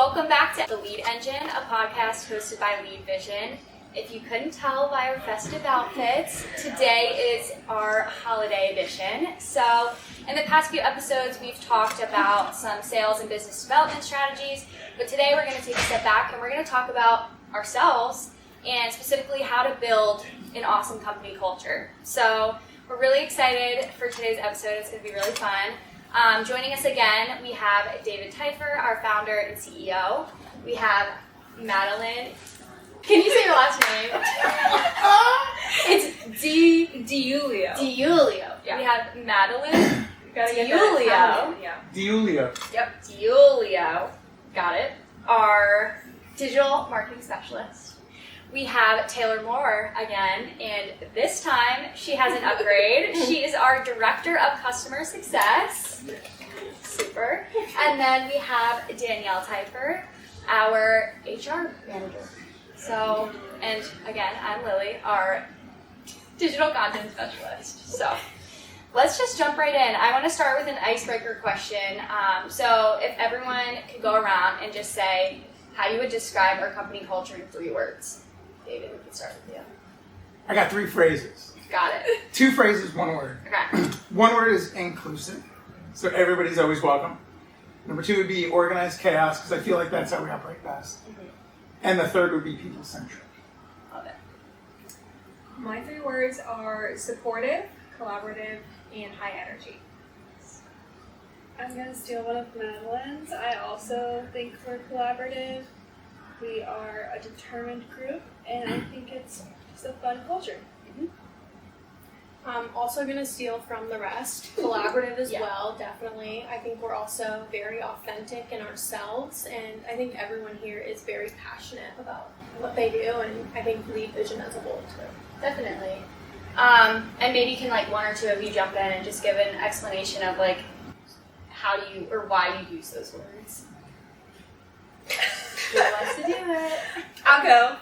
Welcome back to The Lead Engine, a podcast hosted by Lead Vision. If you couldn't tell by our festive outfits, today is our holiday edition. So, in the past few episodes, we've talked about some sales and business development strategies, but today we're going to take a step back and we're going to talk about ourselves and specifically how to build an awesome company culture. So, we're really excited for today's episode. It's going to be really fun. Joining us again, we have David Teifer, our founder and CEO. We have Madelyn. Can you say your last name? It's Diulio. Yeah. We have Madelyn. Diulio. Yep, Diulio. Got it. Our digital marketing specialist. We have Taylor Moore again, and this time she has an upgrade. She is our Director of Customer Success. Super. And then we have Danielle Teifer, our HR manager. So, and again, I'm Lily, our digital content specialist. So, let's just jump right in. I want to start with an icebreaker question. So, if everyone could go around and just say how you would describe our company culture in 3 words. David, we can start with you. I got 3 phrases. Got it. 2 phrases, 1 word. Okay. 1 word is inclusive, so everybody's always welcome. Number 2 would be organized chaos, because I feel like that's how we operate best. Mm-hmm. And the 3rd would be people-centric. Love it. My 3 words are supportive, collaborative, and high energy. I'm going to steal one of Madelyn's. I also think we're collaborative. We are a determined group, and I think it's just a fun culture. Mm-hmm. I'm also going to steal from the rest. Collaborative as well, definitely. I think we're also very authentic in ourselves, and I think everyone here is very passionate about what they do, and I think Lead Vision as a whole too. Definitely. And maybe can 1 or 2 of you jump in and just give an explanation of how do you or why you use those words. Who wants to do it? I'll go.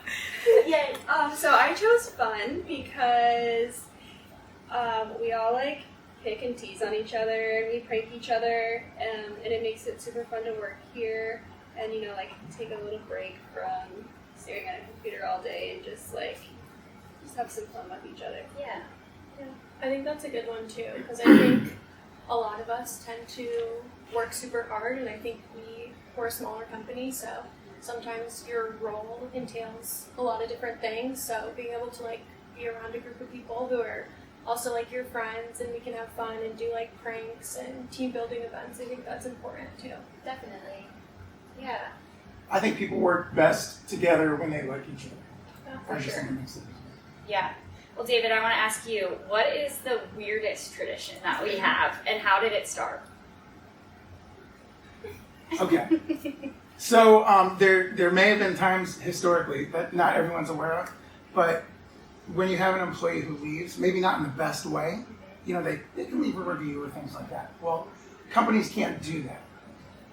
Yay. So I chose fun because we all pick and tease on each other, and we prank each other, and it makes it super fun to work here and take a little break from staring at a computer all day and just have some fun with each other. Yeah. I think that's a good one too, because I think a lot of us tend to work super hard, and I think we're a smaller company, so sometimes your role entails a lot of different things, so being able to be around a group of people who are also your friends, and we can have fun and do pranks and team building events, I think that's important too. Definitely. Yeah. I think people work best together when they like each other. Yeah, for sure. Makes it. Yeah. Well, David, I want to ask you, what is the weirdest tradition that we have, and how did it start? Okay. So there may have been times historically that not everyone's aware of, but when you have an employee who leaves, maybe not in the best way, they can leave a review or things like that. Well, companies can't do that.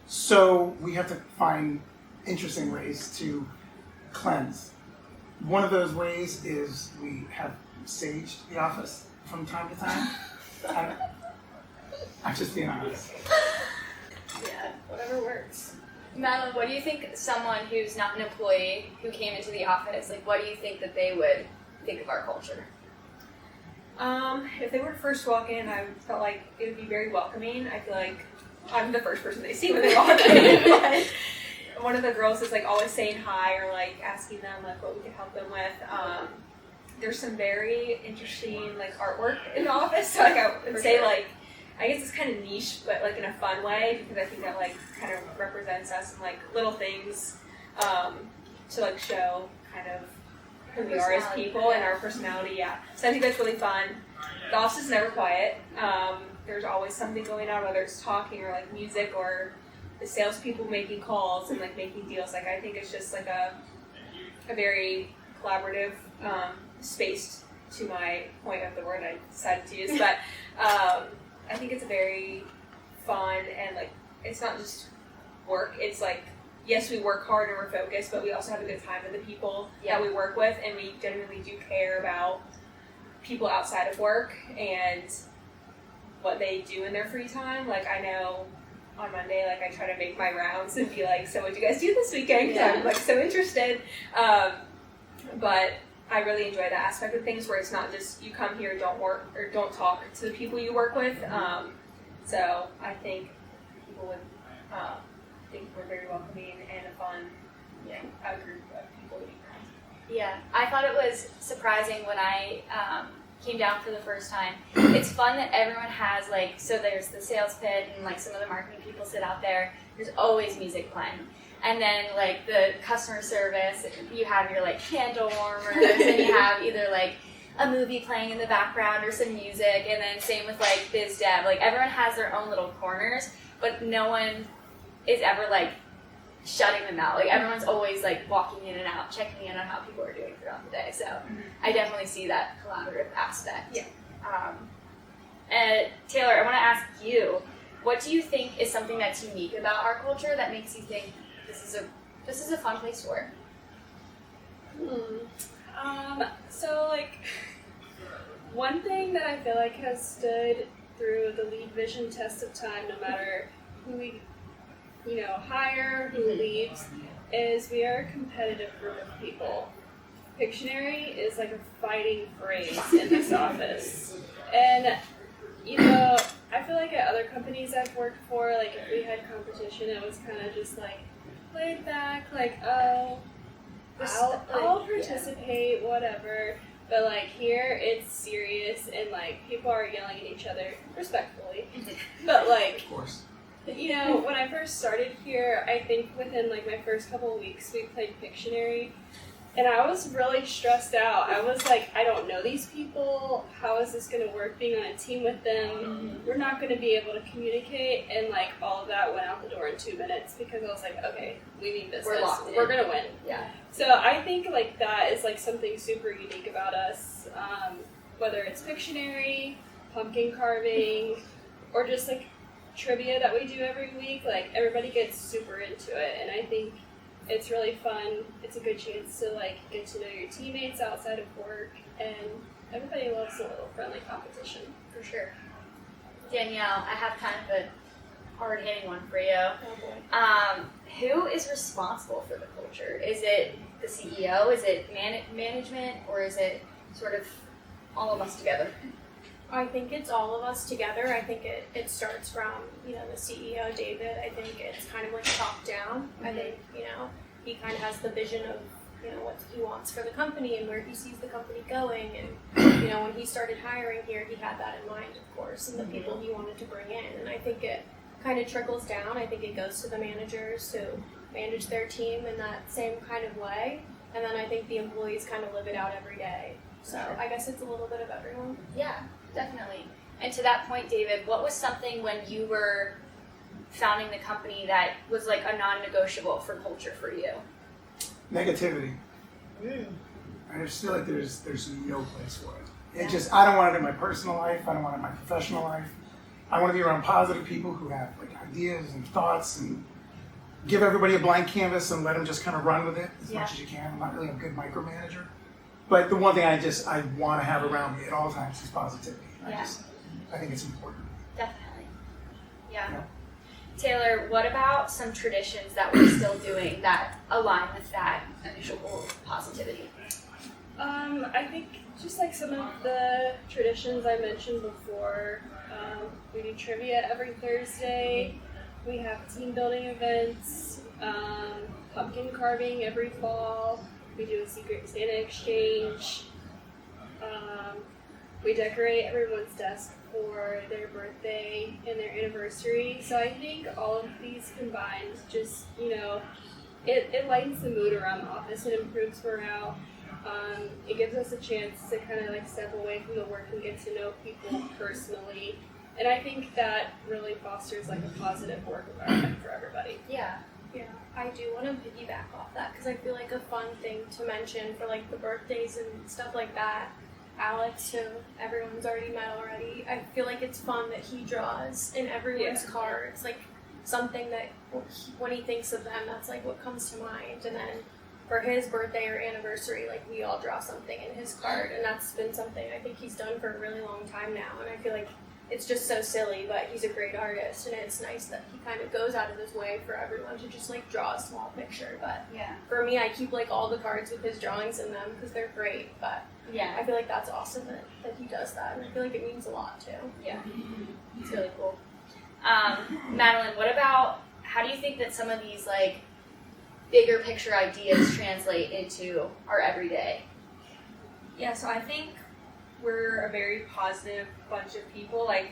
So we have to find interesting ways to cleanse. One of those ways is we have saged the office from time to time. I'm just being honest. Yeah, whatever works. Madelyn, what do you think someone who's not an employee who came into the office, what do you think that they would think of our culture? If they were to first walk in, I felt like it would be very welcoming. I feel like I'm the first person they see when they walk in. One of the girls is always saying hi or asking them what we can help them with. There's some very interesting artwork in the office. So I would say I guess it's kind of niche, but in a fun way, because I think that kind of represents us in little things to show kind of who we are as people and our personality. Yeah. So I think that's really fun. The office is never quiet. There's always something going on, whether it's talking or music or the salespeople making calls and making deals. I think it's just a very collaborative space, to my point of the word I decided to use. But I think it's a very fun and it's not just work. It's yes, we work hard and we're focused, but we also have a good time with the people that we work with, and we genuinely do care about people outside of work and what they do in their free time. I know on Monday, like I try to make my rounds and be like, so what'd you guys do this weekend? 'Cause I'm like so interested. But I really enjoy that aspect of things where it's not just you come here, don't work or don't talk to the people you work with. So I think people would think we're very welcoming and a fun group of people to be friends. Yeah, I thought it was surprising when I came down for the first time. It's fun that everyone has, like, so there's the sales pit and like some of the marketing people sit out there. There's always music playing. And then like the customer service, you have your like candle warmers and you have either like a movie playing in the background or some music, and then same with like biz dev. Like everyone has their own little corners, but no one is ever like shutting them out. Like everyone's always like walking in and out, checking in on how people are doing throughout the day. So I definitely see that collaborative aspect. Yeah. And Taylor, I want to ask you, what do you think is something that's unique about our culture that makes you think this is a fun place to work? So like one thing that I feel like has stood through the lead vision test of time, no matter who we hire, who leaves, is we are a competitive group of people. Pictionary is like a fighting phrase in this office. And, I feel like at other companies I've worked for, like if we had competition, it was kind of just like laid back, like, oh, I'll participate, whatever. But like here, it's serious and like people are yelling at each other respectfully. But like, Of course. when I first started here, I think within like my first couple of weeks, we played Pictionary, and I was really stressed out. I was like, I don't know these people. How is this going to work being on a team with them? We're not going to be able to communicate, and like all of that went out the door in 2 minutes because I was like, okay, we mean business. We're locked in. We're going to win. Yeah. So I think like that is like something super unique about us, whether it's Pictionary, pumpkin carving, or just like trivia that we do every week. Like everybody gets super into it, and I think it's really fun. It's a good chance to like get to know your teammates outside of work, and everybody loves a little friendly competition. For sure. Danielle, I have kind of a hard-hitting one for you. Oh boy. Who is responsible for the culture? Is it the CEO? Is it management? Or is it sort of all of us together? I think it's all of us together. I think it starts from, the CEO, David. I think it's kind of like top down. I think, he kind of has the vision of, what he wants for the company and where he sees the company going. And, when he started hiring here, he had that in mind, of course, and the people he wanted to bring in. And I think it kind of trickles down. I think it goes to the managers who manage their team in that same kind of way. And then I think the employees kind of live it out every day. So I guess it's a little bit of everyone. Yeah, definitely. And to that point, David, what was something when you were founding the company that was like a non-negotiable for culture for you? Negativity. I just feel like there's no place for it. I don't want it in my personal life. I don't want it in my professional life. I want to be around positive people who have like ideas and thoughts, and give everybody a blank canvas and let them just kind of run with it as much as you can. I'm not really a good micromanager. But the one thing I want to have around me at all times is positivity. I think it's important. Definitely. Yeah. Taylor, what about some traditions that we're still doing that align with that initial goal of positivity? I think just like some of the traditions I mentioned before, we do trivia every Thursday, we have team building events, pumpkin carving every fall, we do a Secret Santa exchange, we decorate everyone's desk for their birthday and their anniversary. So I think all of these combined just, it lightens the mood around the office and improves morale. It gives us a chance to kind of like step away from the work and get to know people personally. And I think that really fosters like a positive work environment for everybody. Yeah, I do want to piggyback off that because I feel like a fun thing to mention for like the birthdays and stuff like that. Alex, who everyone's already met already, I feel like it's fun that he draws in everyone's cards, like something that when he thinks of them, that's like what comes to mind. And then for his birthday or anniversary, like we all draw something in his card, and that's been something I think he's done for a really long time now. And I feel like it's just so silly, but he's a great artist, and it's nice that he kind of goes out of his way for everyone to just like draw a small picture. But Yeah. for me, I keep like all the cards with his drawings in them because they're great. But Yeah. I feel like that's awesome that he does that, and I feel like it means a lot too. Yeah. It's really cool. Madelyn, what about, how do you think that some of these like bigger picture ideas translate into our everyday? Yeah, so I think we're a very positive bunch of people, like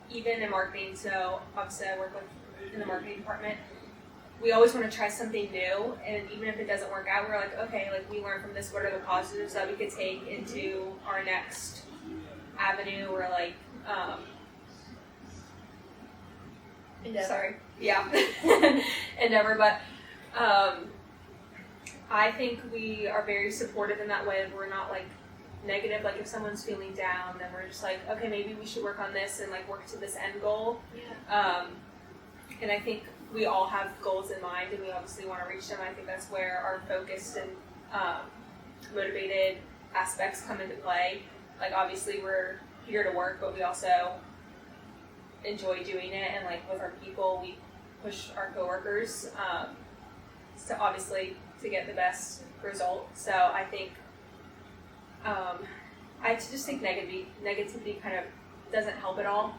even in marketing. So obviously I work in the marketing department. We always want to try something new, and even if it doesn't work out, we're like, okay, like we learned from this, what are the positives that we could take into our next avenue, or like Endeavor. endeavor. But I think we are very supportive in that way. We're not like negative. Like if someone's feeling down, then we're just like, okay, maybe we should work on this and like work to this end goal. Yeah. And I think we all have goals in mind, and we obviously want to reach them. I think that's where our focused and motivated aspects come into play. Like obviously we're here to work, but we also enjoy doing it, and like with our people, we push our coworkers to obviously to get the best result. So I think I just think negativity kind of doesn't help at all.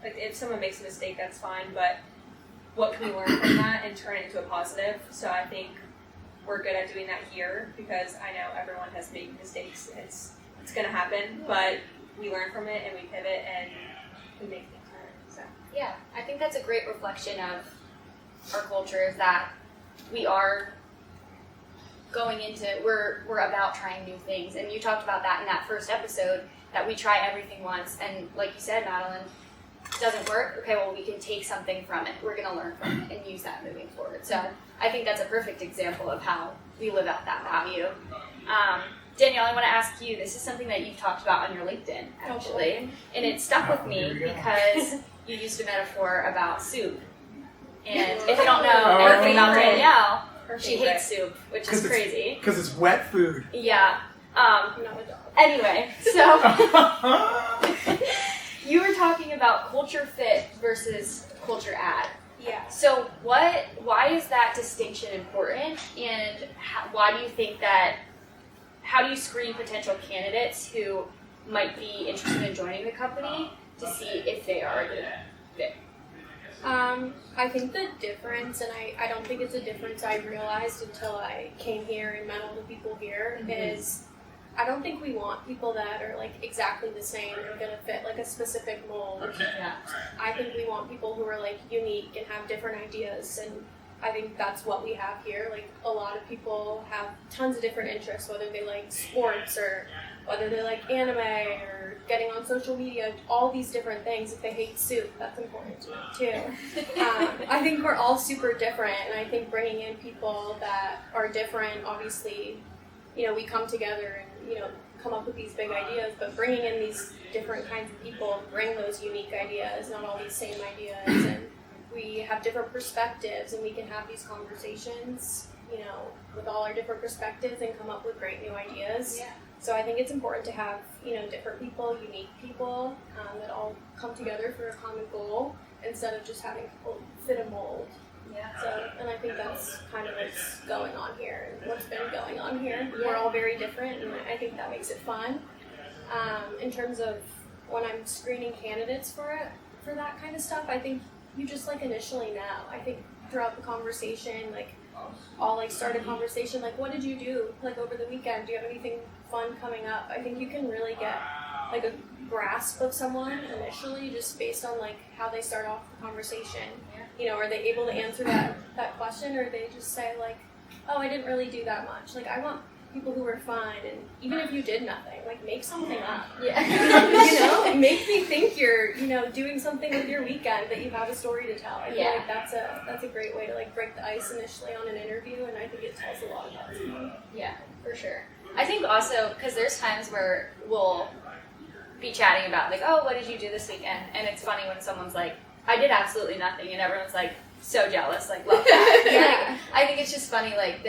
Like if someone makes a mistake, that's fine, but what can we learn from that and turn it into a positive? So I think we're good at doing that here, because I know everyone has made mistakes. It's going to happen, but we learn from it and we pivot and we make things better. So Yeah, I think that's a great reflection of our culture, is that we are going into, we're about trying new things. And you talked about that in that first episode, that we try everything once. And like you said, Madelyn, doesn't work, okay, well, we can take something from it. We're going to learn from it and use that moving forward. So I think that's a perfect example of how we live out that value. Danielle, I want to ask you, this is something that you've talked about on your LinkedIn, actually, and it stuck with me because you used a metaphor about soup. And if you don't know anything about Danielle, she hates soup, which is crazy. Because it's wet food. Yeah. I'm not a dog. Anyway, so you were talking about culture fit versus culture add. Yeah. So why is that distinction important, and why do you think that, how do you screen potential candidates who might be interested in joining the company to see if they are a good fit? I think the difference, and I don't think it's a difference I realized until I came here and met all the people here, is I don't think we want people that are like exactly the same and gonna fit like a specific mold. Yeah. I think we want people who are like unique and have different ideas, and I think that's what we have here. Like a lot of people have tons of different interests, whether they like sports or whether they like anime or getting on social media, all these different things. If they hate soup, that's important to know too. I think we're all super different, and I think bringing in people that are different, obviously, you know, we come together and, you know, come up with these big ideas, but bringing in these different kinds of people bring those unique ideas, not all these same ideas, and we have different perspectives, and we can have these conversations, you know, with all our different perspectives and come up with great new ideas. Yeah. So I think it's important to have, you know, different people, unique people that all come together for a common goal instead of just having people fit a mold. Yeah. So, and I think that's kind of what's going on here and what's been going on here. We're all very different, and I think that makes it fun. In terms of when I'm screening candidates for that kind of stuff, I think you just like initially know. I think throughout the conversation, like I'll like start a conversation like, what did you do like over the weekend? Do you have anything fun coming up? I think you can really get like a grasp of someone initially just based on like how they start off the conversation. You know, are they able to answer that question, or they just say like, oh, I didn't really do that much. Like I want people who are fun, and even if you did nothing, like make something up. Yeah. You know, like, make me think you're, you know, doing something with your weekend, that you have a story to tell. I feel like that's a great way to like break the ice initially on an interview, and I think it tells a lot about someone. Yeah, for sure. I think also, because there's times where we'll be chatting about like, oh, what did you do this weekend? And it's funny when someone's like, I did absolutely nothing, and everyone's like so jealous, like love that. Yeah. Like, I think it's just funny, like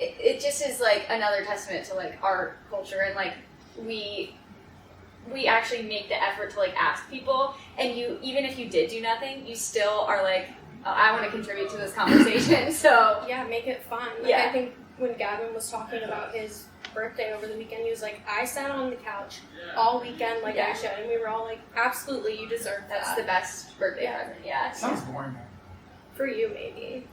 it just is like another testament to like our culture, and like we we actually make the effort to like ask people, and you, even if you did do nothing, you still are like, oh, I want to contribute to this conversation. So Yeah, make it fun. Like, Yeah. I think when Gavin was talking about his birthday over the weekend, he was like, I sat on the couch all weekend like Yeah. I should. And we were all like, absolutely, you deserve that's that. the best birthday Yeah. present. Yeah. Sounds boring. For you, maybe.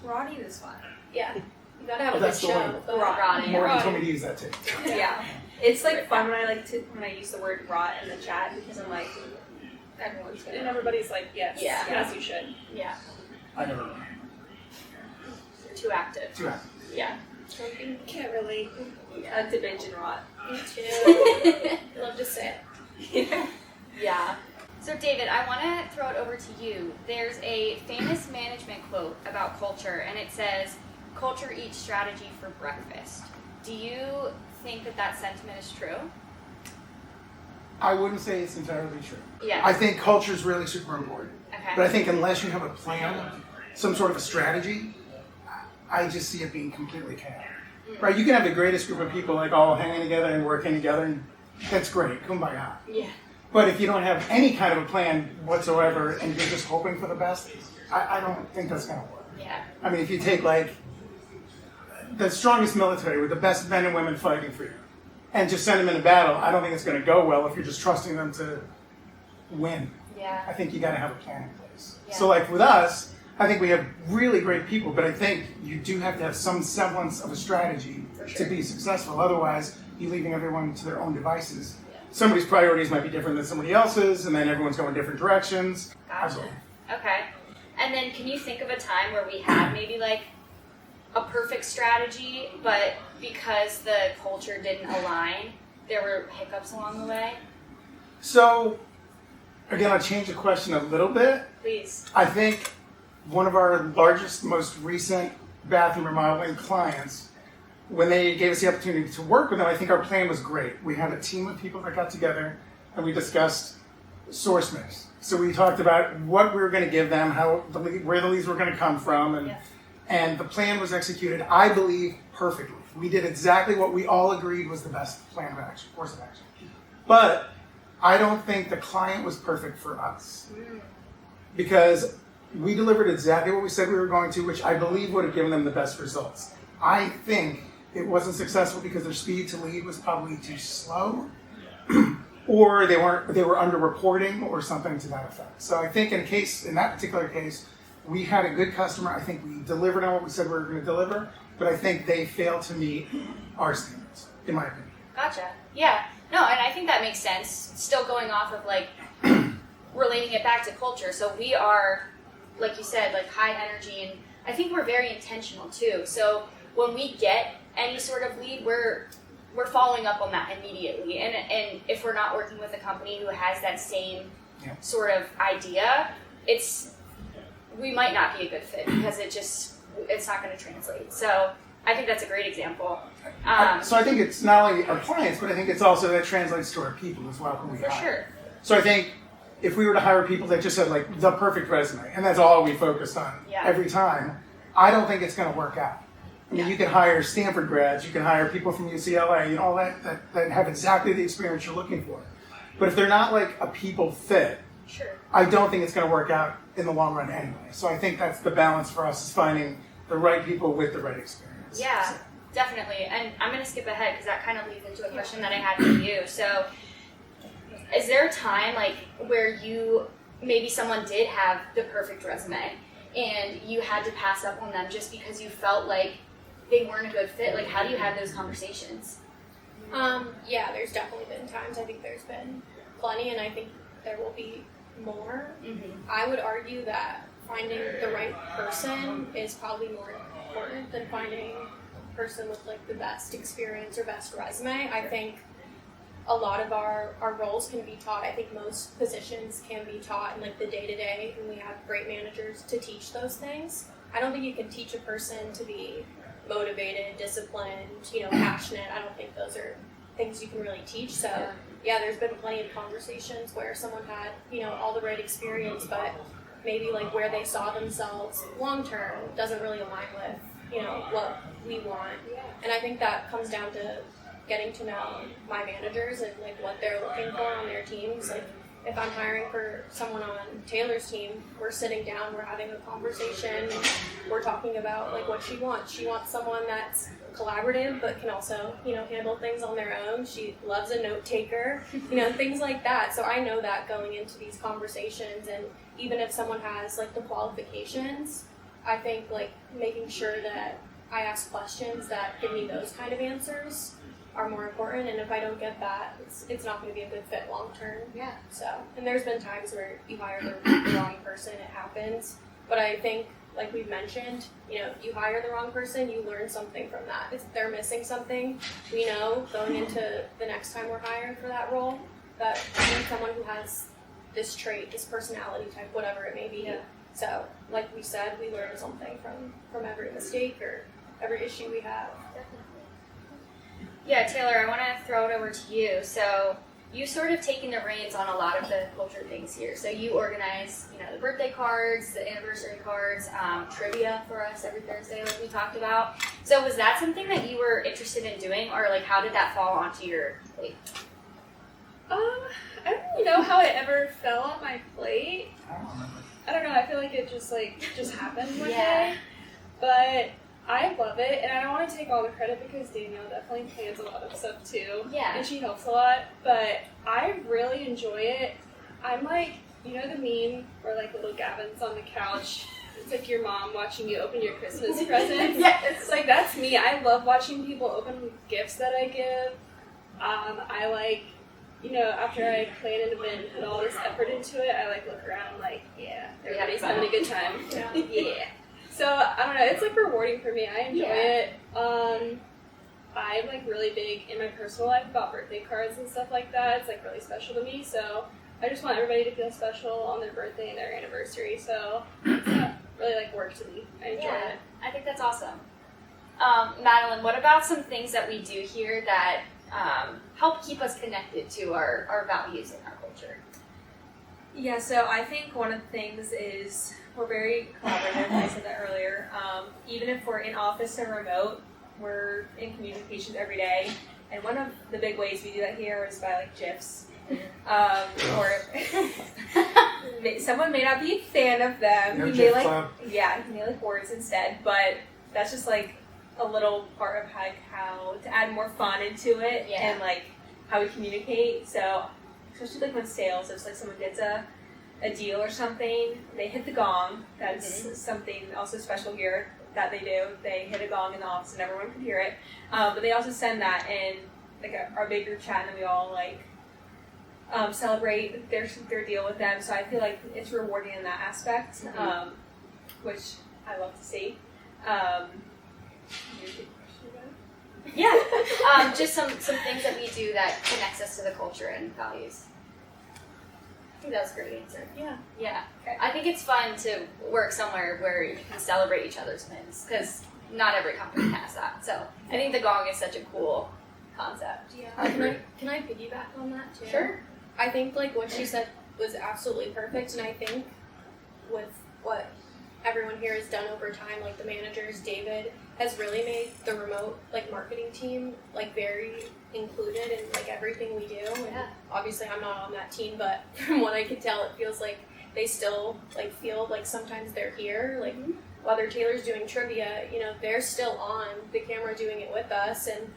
Rotting is fun. Yeah. You gotta have Oh, a good that's the show. one. but- Rotting. Morgan told me to use that too. Yeah. It's like fun when I use the word rot in the chat because I'm like, everyone's And gonna. everybody's like, yes, Yeah. yes, you should. Yeah. I never Too active. too happy. Yeah. Can't relate. I like to binge and rot. Me too. Love to say it. Yeah. So David, I want to throw it over to you. There's a famous management quote about culture, and it says, "Culture eats strategy for breakfast." Do you think that that sentiment is true? I wouldn't say it's entirely true. Yeah. I think culture is really super important. Okay. But I think unless you have a plan, some sort of a strategy, I just see it being completely chaotic. Right? You can have the greatest group of people like all hanging together and working together, and that's great, kumbaya. Yeah. But if you don't have any kind of a plan whatsoever and you're just hoping for the best, I don't think that's going to work. Yeah. I mean, if you take like the strongest military with the best men and women fighting for you and just send them into battle, I don't think it's going to go well if you're just trusting them to win. I Yeah. think you got to have a plan in place. Yeah. So like with us, I think we have really great people, but I think you do have to have some semblance of a strategy For sure. to be successful. Otherwise, you're leaving everyone to their own devices. Somebody's priorities might be different than somebody else's, and then everyone's going different directions. Gotcha. Okay. And then can you think of a time where we had maybe like a perfect strategy, but because the culture didn't align, there were hiccups along the way? So, again, I'll change the question a little bit. Please. I think one of our largest, most recent bathroom remodeling clients, when they gave us the opportunity to work with them, I think our plan was great. We had a team of people that got together and we discussed source mix. So we talked about what we were going to give them, where the leads were going to come from, and the plan was executed, I believe, perfectly. We did exactly what we all agreed was the best plan of action, course of action. But I don't think the client was perfect for us. Because we delivered exactly what we said we were going to, which I believe would have given them the best results. I think it wasn't successful because their speed to lead was probably too slow, or they were underreporting or something to that effect. So I think in that particular case, we had a good customer. I think we delivered on what we said we were going to deliver, but I think they failed to meet our standards, in my opinion. Gotcha. Yeah. No, and I think that makes sense. Still going off of like relating it back to culture. So we are, like you said, like high energy, and I think we're very intentional too. So when we get any sort of lead, we're following up on that immediately. And if we're not working with a company who has that same sort of idea, we might not be a good fit because it's not going to translate. So I think that's a great example. So I think it's not only our clients, but I think it's also that translates to our people as well. Who we For hire. sure. So I think if we were to hire people that just had like the perfect resume, and that's all we focused on every time, I don't think it's going to work out. I mean, you can hire Stanford grads, you can hire people from UCLA, all that have exactly the experience you're looking for. But if they're not like a people fit, Sure. I don't think it's going to work out in the long run anyway. So I think that's the balance for us, is finding the right people with the right experience. Yeah, So, definitely. And I'm going to skip ahead because that kind of leads into a question that I had for you. So is there a time like where maybe someone did have the perfect resume and you had to pass up on them just because you felt like they weren't a good fit? Like, how do you have those conversations? Yeah, there's definitely been times. I think there's been plenty, and I think there will be more. I would argue that finding the right person is probably more important than finding a person with like the best experience or best resume. I think a lot of our roles can be taught. I think most positions can be taught in like the day-to-day, and we have great managers to teach those things. I don't think you can teach a person to be motivated, disciplined, passionate. I don't think those are things you can really teach. So yeah, there's been plenty of conversations where someone had, all the right experience, but maybe like where they saw themselves long term doesn't really align with, what we want. And I think that comes down to getting to know my managers and like what they're looking for on their teams. Like if I'm hiring for someone on Taylor's team, we're sitting down, we're having a conversation, we're talking about like what she wants. She wants someone that's collaborative but can also, you know, handle things on their own. She loves a note taker, you know, things like that. So I know that going into these conversations, and even if someone has like the qualifications, I think like making sure that I ask questions that give me those kind of answers are more important, and if I don't get that, it's not going to be a good fit long term. Yeah. So, and there's been times where you hire the wrong person, it happens. But I think, like we've mentioned, you know, you hire the wrong person, you learn something from that. If they're missing something, we know going into the next time we're hiring for that role that we need someone who has this trait, this personality type, whatever it may be. Yeah. So, like we said, we learn something from every mistake or every issue we have. Yeah, Taylor, I want to throw it over to you. So you sort of taken the reins on a lot of the culture things here. So you organize, you know, the birthday cards, the anniversary cards, trivia for us every Thursday, like we talked about. So was that something that you were interested in doing, or like how did that fall onto your plate? I don't really know how it ever fell on my plate. I don't remember. I don't know. I feel like it just happened one Yeah. day. But I love it, and I don't want to take all the credit because Danielle definitely plans a lot of stuff too. Yeah. And she helps a lot, but I really enjoy it. I'm like, you know the meme where like little Gavin's on the couch? It's like your mom watching you open your Christmas presents. Yes. It's like, that's me. I love watching people open gifts that I give. I like, you know, after I plan an event and put all this effort into it, I like look around and like, yeah, everybody's having a good time. Yeah. So, I don't know, it's like rewarding for me. I enjoy it. I'm like really big in my personal life about birthday cards and stuff like that. It's like really special to me. So, I just want everybody to feel special on their birthday and their anniversary. So, it's really like work to me. I enjoy it. I think that's awesome. Madelyn, what about some things that we do here that help keep us connected to our values and our culture? Yeah, so I think one of the things is we're very collaborative. I said that earlier. Even if we're in office or remote, we're in communications every day. And one of the big ways we do that here is by like GIFs. Or someone may not be a fan of them. No He GIF may club. Yeah, he may like words instead. But that's just like a little part of how to add more fun into it and like how we communicate. So especially like with sales, if like someone gets a deal or something, they hit the gong. That's something also special here that they do. They hit a gong in the office and everyone can hear it. But they also send that in like our big group chat, and then we all like celebrate their deal with them. So I feel like it's rewarding in that aspect, which I love to see. Yeah, just some things that we do that connects us to the culture and values. I think that was a great answer. Yeah. Okay. I think it's fun to work somewhere where you can celebrate each other's wins, because not every company has that. So I think the gong is such a cool concept. Yeah. I agree. Can I piggyback on that too? Sure. I think like what she said was absolutely perfect, and I think with what everyone here has done over time, like the managers, David has really made the remote like marketing team like very included in like everything we do. And obviously I'm not on that team, but from what I can tell, it feels like they still like feel like sometimes they're here. Like whether Taylor's doing trivia, you know, they're still on the camera doing it with us, and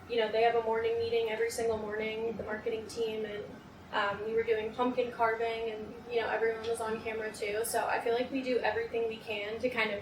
you know, they have a morning meeting every single morning, the marketing team, and we were doing pumpkin carving, and you know, everyone was on camera too. So I feel like we do everything we can to kind of,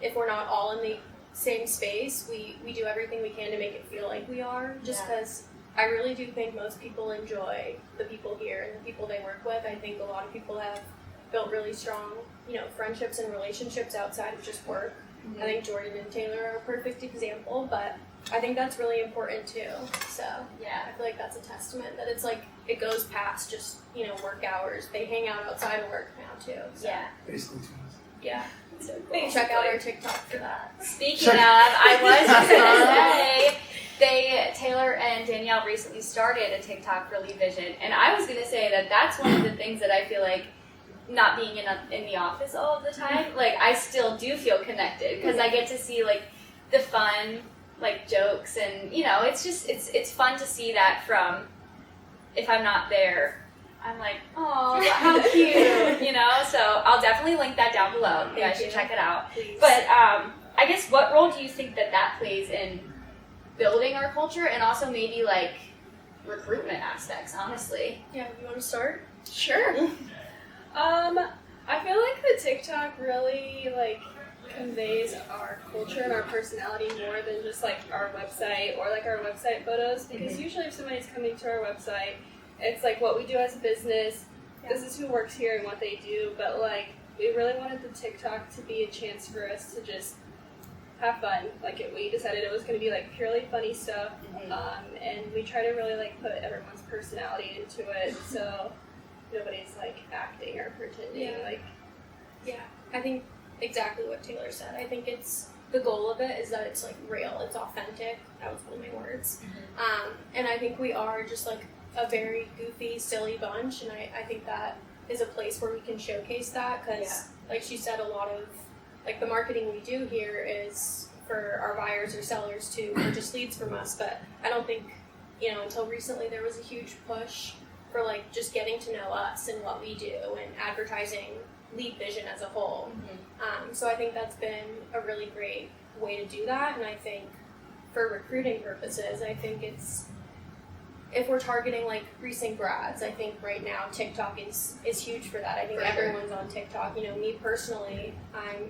if we're not all in the same space, we do everything we can to make it feel like we are, just because I really do think most people enjoy the people here and the people they work with. I think a lot of people have built really strong, you know, friendships and relationships outside of just work. I think Jordan and Taylor are a perfect example, but I think that's really important too. So I feel like that's a testament that it's like it goes past just, you know, work hours. They hang out outside of work now too. So, Basically twins. yeah. So cool. Check out our TikTok for that. Speaking of, I was just gonna say, Taylor and Danielle recently started a TikTok for Lead Vision, and I was gonna say that that's one of the things that I feel like, not being in the office all of the time, like I still do feel connected because I get to see like the fun like jokes, and it's just it's fun to see that from. If I'm not there, I'm like, oh, how cute, So I'll definitely link that down below. You guys should check it out. Please. But I guess what role do you think that plays in building our culture, and also maybe like recruitment aspects? Honestly. Yeah, you want to start? Sure. I feel like the TikTok really like conveys our culture and our personality more than just like our website or like our website photos, because usually if somebody's coming to our website, it's like what we do as a business, this is who works here and what they do, but like we really wanted the TikTok to be a chance for us to just have fun. Like we decided it was going to be like purely funny stuff, and we try to really like put everyone's personality into it, so nobody's like acting or pretending. Yeah, I think exactly what Taylor said. I think it's the goal of it is that it's like real, it's authentic. That was one of my words. And I think we are just like a very goofy, silly bunch, and I think that is a place where we can showcase that, because like she said, a lot of like the marketing we do here is for our buyers or sellers to purchase leads from us, but I don't think until recently there was a huge push for like just getting to know us and what we do and advertising Lead Vision as a whole. So I think that's been a really great way to do that, and I think for recruiting purposes, I think it's, if we're targeting like recent grads, I think right now TikTok is huge for that. I think everyone's on TikTok. Me personally,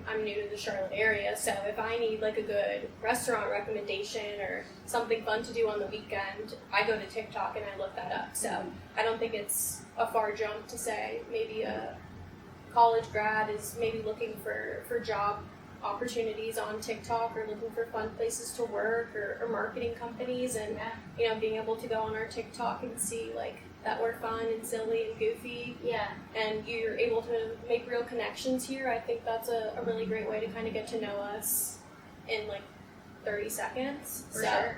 I'm new to the Charlotte area, so if I need like a good restaurant recommendation or something fun to do on the weekend, I go to TikTok and I look that up. So I don't think it's a far jump to say maybe a college grad is maybe looking for job opportunities on TikTok, or looking for fun places to work, or marketing companies, and being able to go on our TikTok and see like that we're fun and silly and goofy, and you're able to make real connections here. I think that's a really great way to kind of get to know us in like 30 seconds.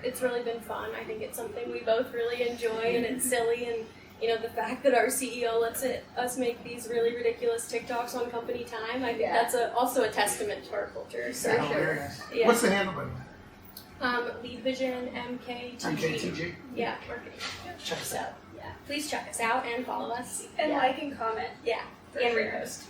It's really been fun. I think it's something we both really enjoy, and it's silly, and the fact that our CEO lets us make these really ridiculous TikToks on company time, I think that's also a testament to our culture. So Yeah. What's the handle, by the way? Lead Vision MKTG. MKTG? Yeah, marketing. Check us out. Please check us out and follow us. And like and comment. And repost.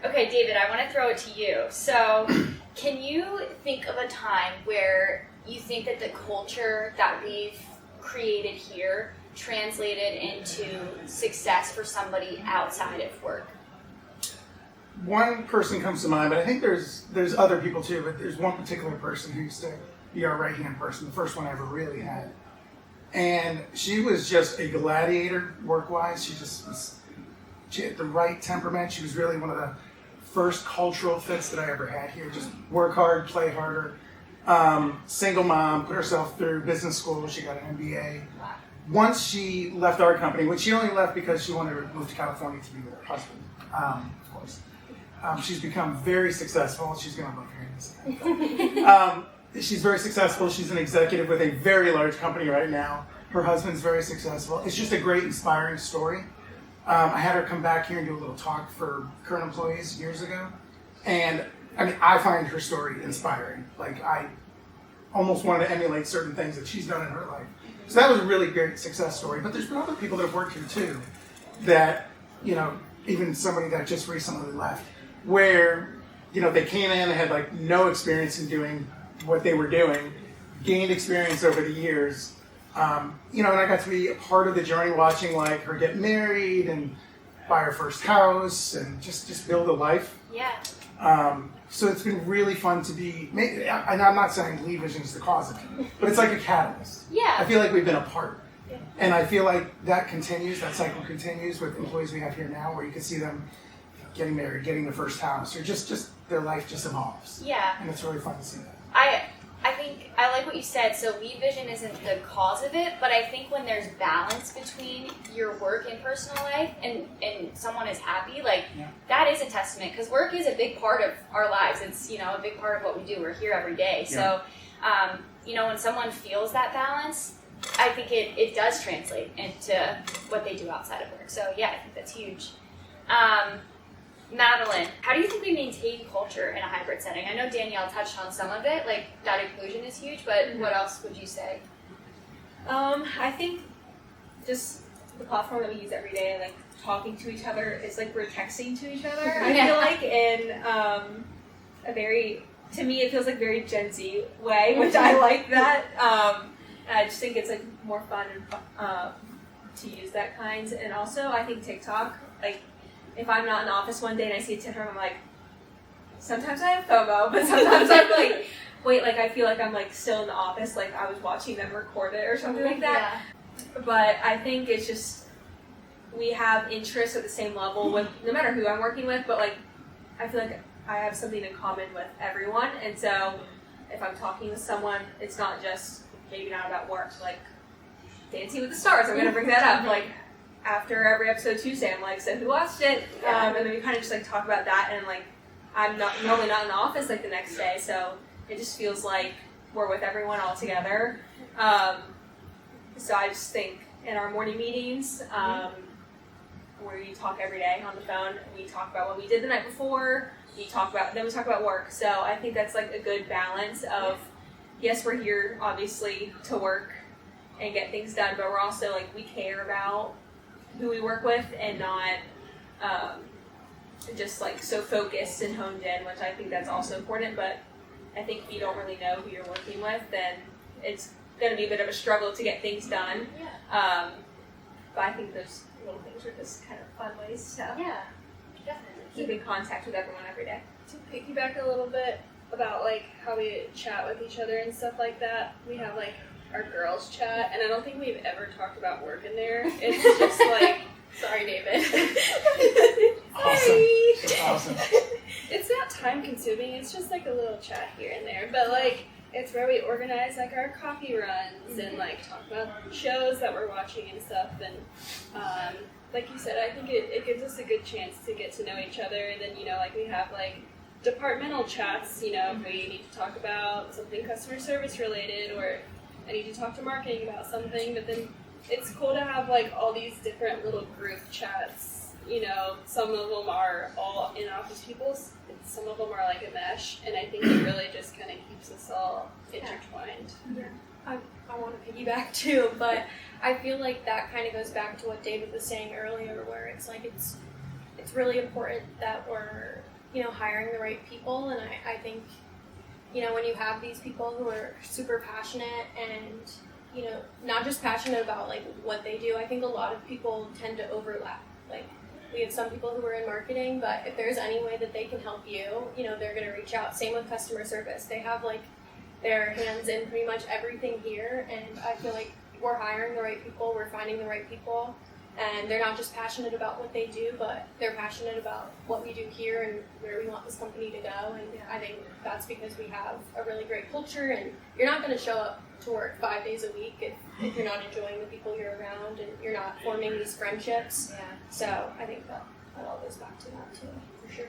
Okay, David, I want to throw it to you. So, can you think of a time where you think that the culture that we've created here translated into success for somebody outside of work? One person comes to mind, but I think there's other people too, but there's one particular person who used to be our right-hand person, the first one I ever really had. And she was just a gladiator work-wise. She had the right temperament. She was really one of the first cultural fits that I ever had here. Just work hard, play harder. Single mom, put herself through business school. She got an MBA. Once she left our company, which she only left because she wanted to move to California to be with her husband, of course. She's become very successful. She's going to love hearing this. She's very successful. She's an executive with a very large company right now. Her husband's very successful. It's just a great, inspiring story. I had her come back here and do a little talk for current employees years ago. And I find her story inspiring. Like, I almost wanted to emulate certain things that she's done in her life. So that was a really great success story. But there's been other people that have worked here too that, even somebody that just recently left, where, they came in and had like no experience in doing what they were doing, gained experience over the years. And I got to be a part of the journey, watching like her get married and buy her first house and just build a life. So it's been really fun to be, and I'm not saying Lead Vision is the cause of it, but it's like a catalyst. I feel like we've been a part. And I feel like that cycle continues with employees we have here now, where you can see them getting married, getting their first house, or just their life just evolves. And it's really fun to see that. I think I like what you said. So Lead Vision isn't the cause of it, but I think when there's balance between your work and personal life, and someone is happy, that is a testament, because work is a big part of our lives. It's a big part of what we do. We're here every day. So when someone feels that balance, I think it does translate into what they do outside of work. So I think that's huge. Madelyn, how do you think we maintain culture in a hybrid setting? I know Danielle touched on some of it, like that inclusion is huge, but what else would you say? I think just the platform that we use every day, like talking to each other, is like we're texting to each other. I feel like in a very, to me, it feels like very Gen Z way, which I like that. And I just think it's like more fun and to use that kind. And also, I think TikTok, like if I'm not in the office one day and I see a TikTok, I'm like, sometimes I have FOMO, but sometimes I'm like, wait, like I feel like I'm like still in the office, like I was watching them record it or something like that. Yeah. But I think it's just we have interests at the same level with no matter who I'm working with, but like I feel like I have something in common with everyone, and so if I'm talking with someone, it's not just maybe not about work, like Dancing with the Stars, I'm gonna bring that up. Like after every episode Tuesday, I'm like, so who watched it? And then we kind of just like talk about that, and like I'm normally not in the office like the next day, so it just feels like we're with everyone all together. So I just think in our morning meetings, where we talk every day on the phone, we talk about what we did the night before, then we talk about work. So I think that's like a good balance of, yes, we're here obviously to work and get things done, but we're also like, we care about who we work with and not just like so focused and honed in, which I think that's also important. But I think if you don't really know who you're working with, then it's going to be a bit of a struggle to get things done. But I think those little things are just kind of fun ways to Definitely. keep in contact with everyone every day. To piggyback a little bit about like how we chat with each other and stuff like that, we have like our girls chat, and I don't think we've ever talked about work in there. It's just like, sorry, David. Awesome. It's not time consuming. It's just like a little chat here and there, but like it's where we organize like our coffee runs and like talk about shows that we're watching and stuff. And like you said, I think it gives us a good chance to get to know each other. And then, you know, like we have like departmental chats, you know, if we need to talk about something customer service related, or I need to talk to marketing about something. But then it's cool to have like all these different little group chats. You know, some of them are all in-office people, some of them are like a mesh, and I think it really just kind of keeps us all intertwined. Yeah, I want to piggyback too, but I feel like that kind of goes back to what David was saying earlier, where it's like it's really important that we're, you know, hiring the right people, and I think, you know, when you have these people who are super passionate and, you know, not just passionate about like what they do, I think a lot of people tend to overlap. Like, we have some people who are in marketing, but if there's any way that they can help you, you know, they're going to reach out. Same with customer service. They have like their hands in pretty much everything here, and I feel like we're hiring the right people, we're finding the right people, and they're not just passionate about what they do, but they're passionate about what we do here and where we want this company to go. And I think that's because we have a really great culture, and you're not going to show up to work 5 days a week if you're not enjoying the people you're around and you're not forming these friendships. So I think that all goes back to that too, for sure.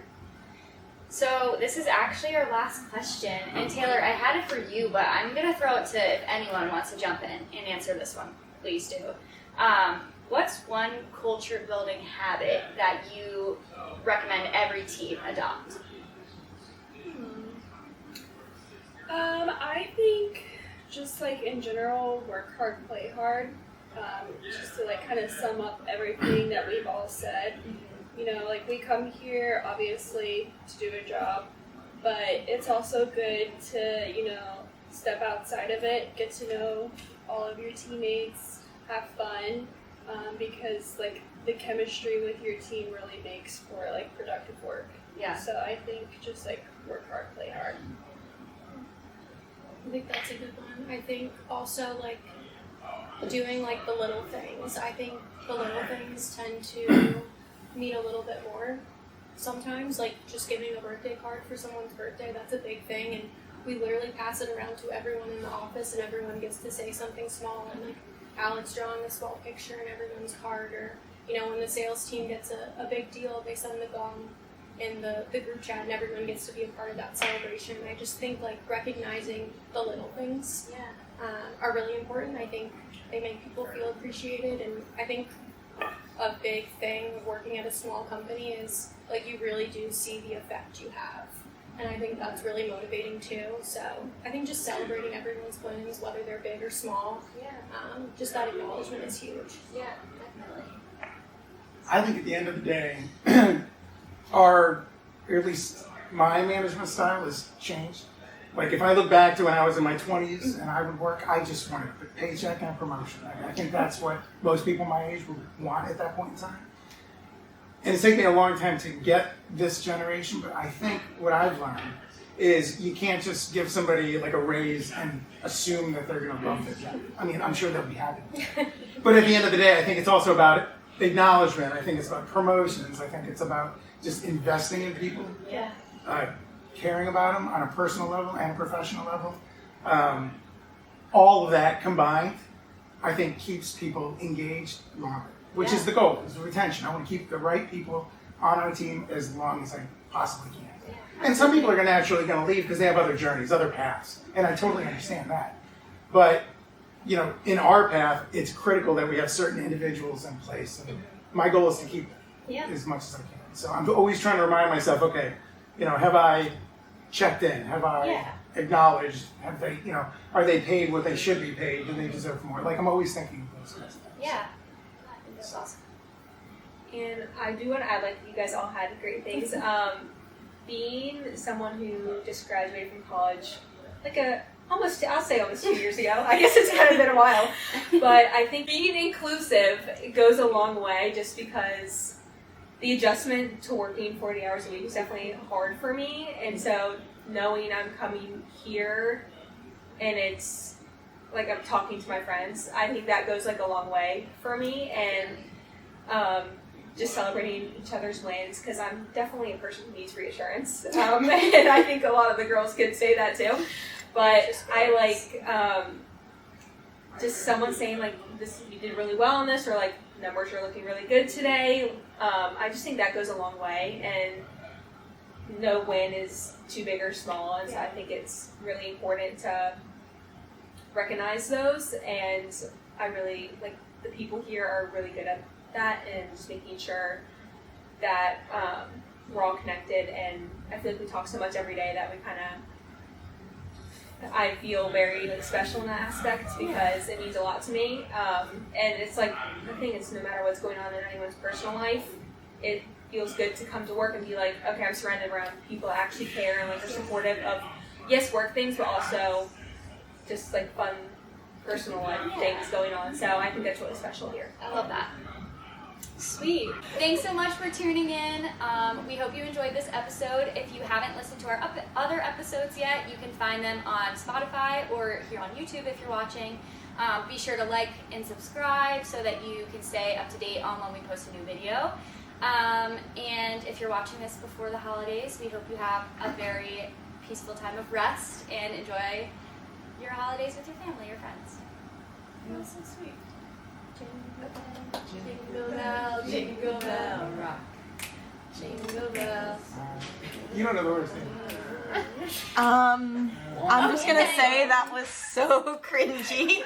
So this is actually our last question, and Taylor, I had it for you, but I'm going to throw it to if anyone wants to jump in and answer this one. Please do. What's one culture building habit that you recommend every team adopt? I think just like in general, work hard, play hard. Just to like kind of sum up everything that we've all said. You know, like we come here obviously to do a job, but it's also good to, you know, step outside of it, get to know all of your teammates, have fun, because like the chemistry with your team really makes for like productive work. So I think just like work hard, play hard. I think that's a good one. I think also like doing like the little things. I think the little things tend to mean a little bit more sometimes. Like just giving a birthday card for someone's birthday, that's a big thing, and we literally pass it around to everyone in the office, and everyone gets to say something small, and like Alex drawing a small picture in everyone's card, or, you know, when the sales team gets a big deal, they send the gong in the group chat, and everyone gets to be a part of that celebration. I just think like recognizing the little things are really important. I think they make people feel appreciated, and I think a big thing working at a small company is like you really do see the effect you have. And I think that's really motivating too. So I think just celebrating everyone's wins, whether they're big or small, just that acknowledgement is huge. Yeah, definitely. I think at the end of the day, or at least my management style has changed. Like if I look back to when I was in my 20s and I would work, I just wanted a paycheck and a promotion. I think that's what most people my age would want at that point in time. And it's taken me a long time to get this generation, but I think what I've learned is you can't just give somebody like a raise and assume that they're going to love it. I mean, I'm sure they'll be happy. But at the end of the day, I think it's also about acknowledgement. I think it's about promotions. I think it's about just investing in people, caring about them on a personal level and a professional level. All of that combined, I think keeps people engaged longer. Which is the goal, is retention. I want to keep the right people on our team as long as I possibly can. And some people are naturally going to leave because they have other journeys, other paths. And I totally understand that. But, you know, in our path, it's critical that we have certain individuals in place. And my goal is to keep as much as I can. So I'm always trying to remind myself, okay, you know, have I checked in? Have I acknowledged? Have they, you know, are they paid what they should be paid? Do they deserve more? Like, I'm always thinking of those kinds of things. Yeah. That's awesome. And I do want to add, like, you guys all had great things. Being someone who just graduated from college, like almost 2 years ago. I guess it's kind of been a while. But I think being inclusive goes a long way just because the adjustment to working 40 hours a week is definitely hard for me. And so knowing I'm coming here and it's like I'm talking to my friends, I think that goes like a long way for me, and just celebrating each other's wins, because I'm definitely a person who needs reassurance, and I think a lot of the girls could say that too, but I like just someone saying like, this, you did really well on this, or like, numbers are looking really good today. I just think that goes a long way, and no win is too big or small, and so I think it's really important to recognize those, and I really, like, the people here are really good at that, and just making sure that we're all connected, and I feel like we talk so much every day that we kind of, I feel very like special in that aspect because it means a lot to me, and it's like, the thing is, no matter what's going on in anyone's personal life, it feels good to come to work and be like, okay, I'm surrounded around people that actually care and like are supportive of, yes, work things, but also just like fun personal life things going on. So I think that's really special here. I love that. Sweet. Thanks so much for tuning in. We hope you enjoyed this episode. If you haven't listened to our other episodes yet, you can find them on Spotify or here on YouTube if you're watching. Be sure to like and subscribe so that you can stay up to date on when we post a new video. And if you're watching this before the holidays, we hope you have a very peaceful time of rest and enjoy your holidays with your family or friends. That's so sweet. Jingle bell, jingle bell, rock. Jingle bells. You don't know the words, do you? I'm just gonna say that was so cringy.